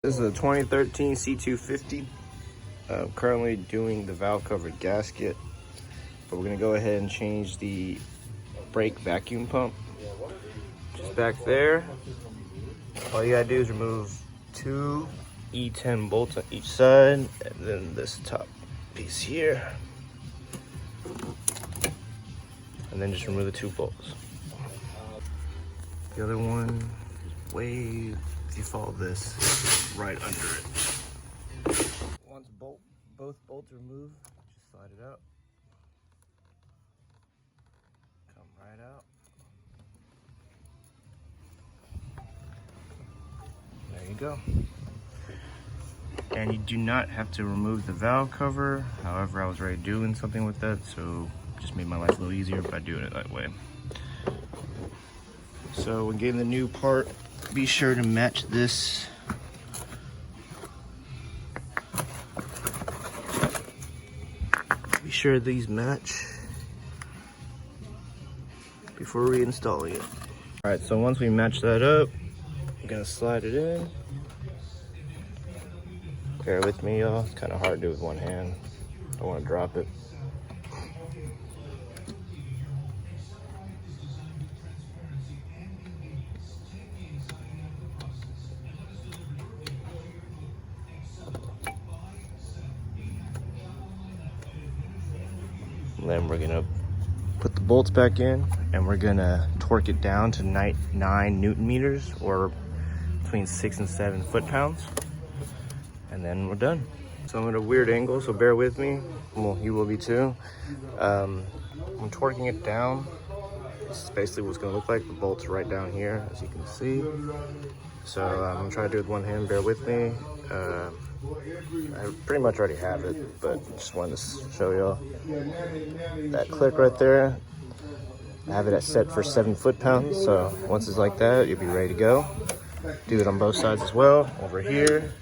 This is a 2013 C250. Currently doing the valve covered gasket, but we're gonna go ahead and change the brake vacuum pump. Just back there. All you gotta do is remove 2 E10 bolts on each side, and then this top piece here, and then just remove the 2 bolts. The other one is way, if you follow this, right under it. Once both bolts are removed, just slide it out. Come right out. There you go. And you do not have to remove the valve cover. However, I was already doing something with that, so just made my life a little easier by doing it that way. So when getting the new part, be sure to match this. Be sure these match before reinstalling it. All right, so once we match that up, I'm gonna slide it in. Bear with me, y'all. It's kind of hard to do with one hand. Don't want to drop it. And then we're gonna put the bolts back in, and we're gonna torque it down to 9 Newton meters, or between 6 and 7 foot-pounds. And then we're done. So I'm at a weird angle, so bear with me. Well, you will be too. I'm torquing it down. This is basically what it's gonna look like. The bolts are right down here, as you can see. So I'm gonna try to do it with one hand, bear with me. I pretty much already have it, but just wanted to show y'all. That click right there, I have it at set for 7 foot-pounds. So once it's like that, you'll be ready to go. Do it on both sides as well. Over here,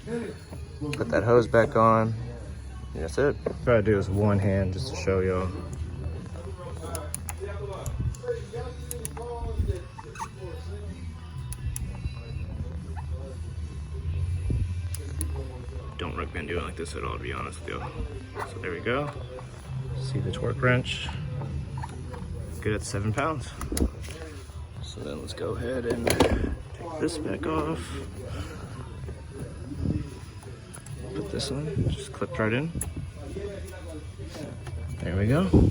put that hose back on, and that's it. Try to do this with one hand just to show y'all. Don't recommend doing it like this at all, to be honest with you. So there we go. See the torque wrench? Good at 7 pounds. So then let's go ahead and take this back off. Put this on, just clipped right in. There we go.